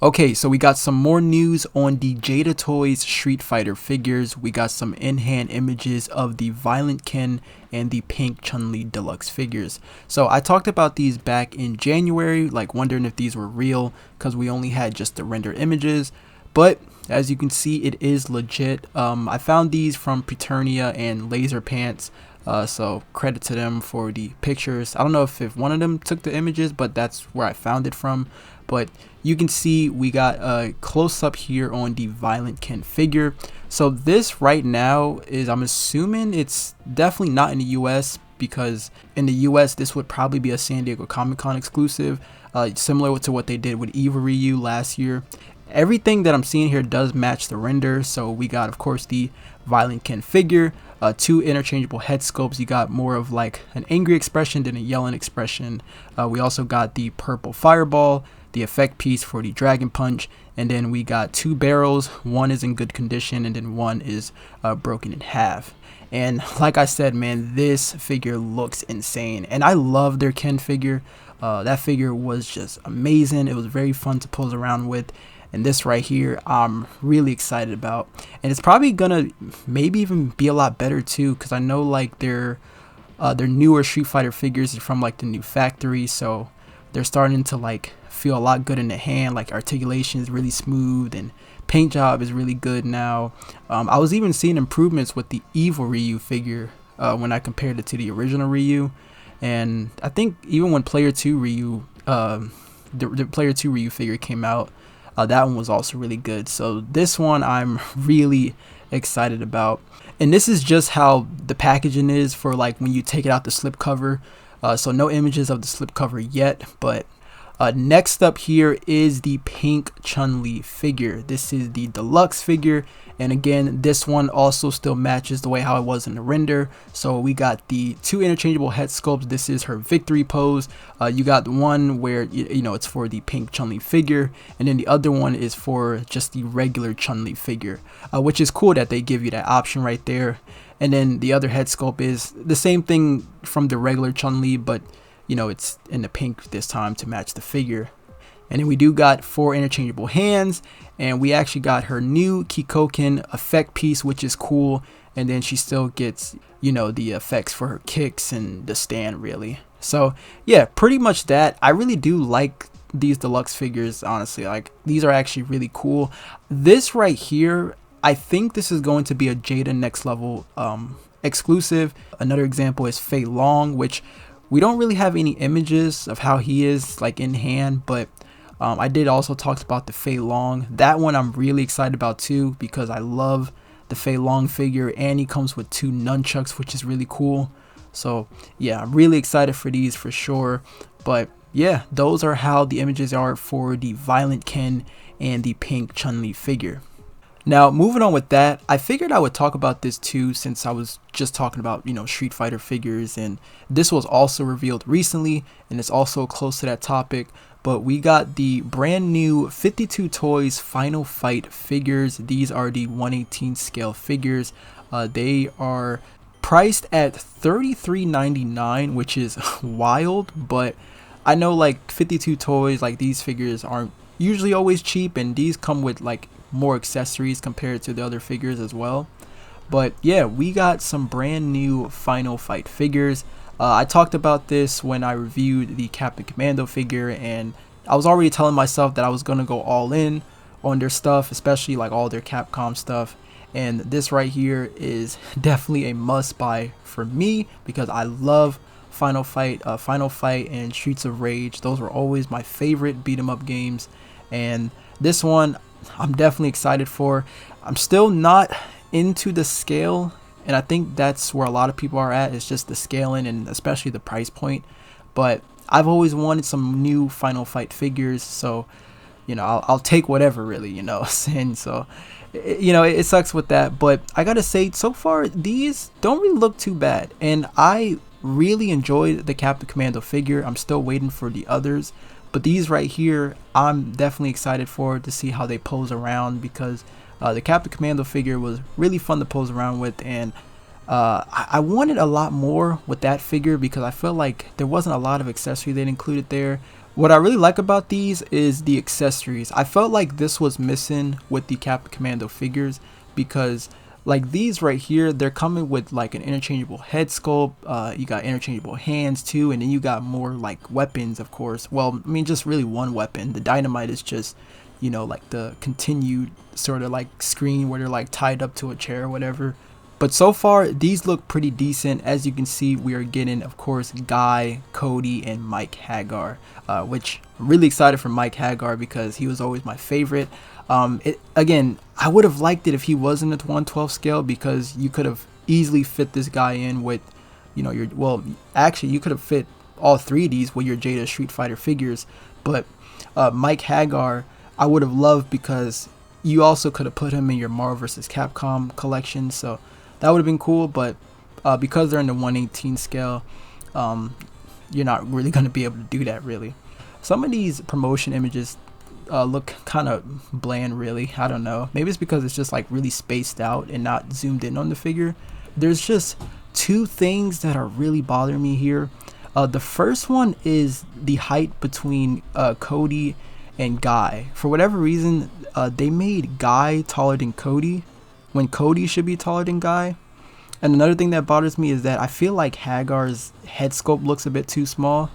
Okay, so we got some more news on the Jada Toys Street Fighter figures. We got some in-hand images of the Violent Ken and the Pink Chun-Li Deluxe figures. So I talked about these back in January, like wondering if these were real because we only had just the render images. But as you can see, it is legit. I found these from Preternia and Laser Pants. So credit to them for the pictures. I don't know if one of them took the images, but that's where I found it from. But you can see we got a close up here on the Violent Ken figure. So this right now is, I'm assuming it's definitely not in the US, because in the US this would probably be a San Diego Comic-Con exclusive, similar to what they did with Eva Ryu last year. Everything that I'm seeing here does match the render. So we got, of course, the Violent Ken figure, two interchangeable head sculpts. You got more of like an angry expression than a yelling expression. We also got the purple fireball, the effect piece for the dragon punch, and then we got two barrels. One is in good condition and then one is broken in half. And like I said, man, this figure looks insane, and I love their Ken figure. That figure was just amazing. It was very fun to pose around with. And this right here, I'm really excited about, and it's probably gonna maybe even be a lot better too, because I know like their newer Street Fighter figures are from like the new factory, so they're starting to like feel a lot good in the hand. Like articulation is really smooth and paint job is really good now. I was even seeing improvements with the Evil Ryu figure when I compared it to the original Ryu, and I think even when Player 2 Ryu, the Player 2 Ryu figure came out, that one was also really good. So this one I'm really excited about, and this is just how the packaging is for like when you take it out the slipcover. So no images of the slipcover yet, but next up here is the Pink Chun-Li figure. This is the deluxe figure, and again, this one also still matches the way how it was in the render. So we got the two interchangeable head sculpts. This is her victory pose. You got the one where you know it's for the Pink Chun-Li figure, and then the other one is for just the regular Chun-Li figure, which is cool that they give you that option right there. And then the other head sculpt is the same thing from the regular Chun-Li, but you know, it's in the pink this time to match the figure. And then we do got four interchangeable hands, and we actually got her new Kikoken effect piece, which is cool. And then she still gets, you know, the effects for her kicks and the stand, really. So yeah, pretty much that. I really do like these deluxe figures, honestly. Like, these are actually really cool. This right here, I think this is going to be a Jada Next Level exclusive. Another example is Fei Long, which we don't really have any images of how he is like in hand, but I did also talk about the Fei Long. That one I'm really excited about too, because I love the Fei Long figure, and he comes with two nunchucks, which is really cool. So yeah, I'm really excited for these for sure. But yeah, those are how the images are for the Violent Ken and the Pink Chun-Li figure. Now, moving on with that, I figured I would talk about this too, since I was just talking about, you know, Street Fighter figures, and this was also revealed recently, and it's also close to that topic. But we got the brand new 52 Toys Final Fight figures. These are the 1/18 scale figures. They are priced at $33.99, which is wild, but I know like 52 Toys, like these figures aren't usually always cheap, and these come with like more accessories compared to the other figures as well. But yeah, we got some brand new Final Fight figures. I talked about this when I reviewed the Captain Commando figure, and I was already telling myself that I was gonna go all in on their stuff, especially like all their Capcom stuff. And this right here is definitely a must buy for me, because I love Final Fight and Streets of Rage. Those were always my favorite beat 'em up games, and this one I'm definitely excited for. I'm still not into the scale, and I think that's where a lot of people are at. It's just the scaling, and especially the price point. But I've always wanted some new Final Fight figures, so you know, I'll take whatever, really, you know. And so you know, it sucks with that, but I gotta say, so far these don't really look too bad, and I really enjoyed the Captain Commando figure. I'm still waiting for the others, but these right here, I'm definitely excited for to see how they pose around, because the Captain Commando figure was really fun to pose around with, and I wanted a lot more with that figure, because I felt like there wasn't a lot of accessory they included there. What I really like about these is the accessories. I felt like this was missing with the Captain Commando figures, because like these right here, they're coming with like an interchangeable head sculpt. You got interchangeable hands too, and then you got more like weapons, of course. Well, I mean, just really one weapon. The dynamite is just, you know, like the continued sort of like screen where they're like tied up to a chair or whatever. But so far, these look pretty decent. As you can see, we are getting, of course, Guy, Cody, and Mike Hagar, which I'm really excited for Mike Hagar because he was always my favorite. Again, I would have liked it if he wasn't at 1/12 scale, because you could have easily fit this guy in with, you know, your, well, actually, you could have fit all three of these with your Jada Street Fighter figures. But Mike Hagar, I would have loved, because you also could have put him in your Marvel vs. Capcom collection. So that would have been cool, but because they're in the 1/18 scale, you're not really going to be able to do that, really. Some of these promotion images look kind of bland, really. I don't know. Maybe it's because it's just like really spaced out and not zoomed in on the figure. There's just two things that are really bothering me here. The first one is the height between Cody and Guy. For whatever reason, they made Guy taller than Cody, when Cody should be taller than Guy. And another thing that bothers me is that I feel like Hagar's head sculpt looks a bit too small.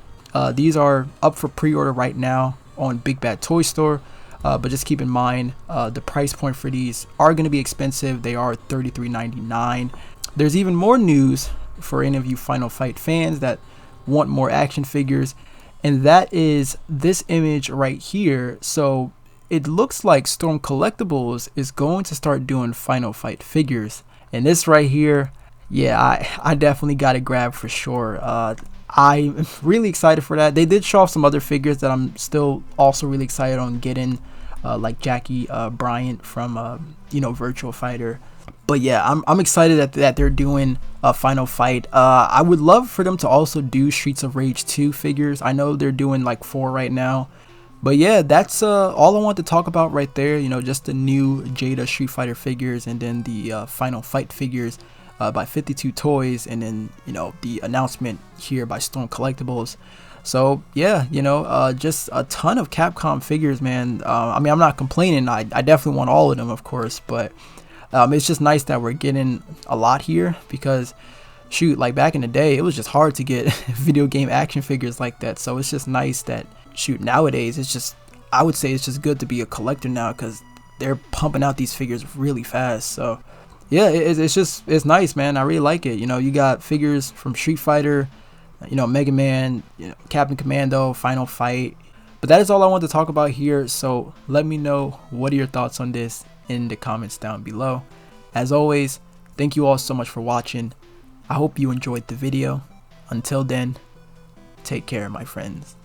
These are up for pre-order right now on Big Bad Toy Store, but just keep in mind the price point for these are going to be expensive. They are $33.99. There's even more news for any of you Final Fight fans that want more action figures, and that is this image right here. So it looks like Storm Collectibles is going to start doing Final Fight figures, and this right here, yeah, I definitely got to grab for sure. I'm really excited for that. They did show off some other figures that I'm still also really excited on getting, like Jackie Bryant from you know, Virtual Fighter. But yeah, I'm excited that they're doing a Final Fight. I would love for them to also do Streets of Rage 2 figures. I know they're doing like 4 right now. But yeah, that's all I want to talk about right there. You know, just the new Jada Street Fighter figures, and then the Final Fight figures by 52 Toys, and then, you know, the announcement here by Storm Collectibles. So yeah, you know, just a ton of Capcom figures, man. I mean, I'm not complaining. I definitely want all of them, of course, but it's just nice that we're getting a lot here, because shoot, like back in the day, it was just hard to get video game action figures like that. So it's just nice that, shoot, nowadays it's just, I would say it's just good to be a collector now, because they're pumping out these figures really fast. So yeah, it's nice, man. I really like it. You know, you got figures from Street Fighter, you know, Mega Man, you know, Captain Commando, Final Fight. But that is all I want to talk about here. So let me know, what are your thoughts on this in the comments down below. As always, thank you all so much for watching. I hope you enjoyed the video. Until then, take care, my friends.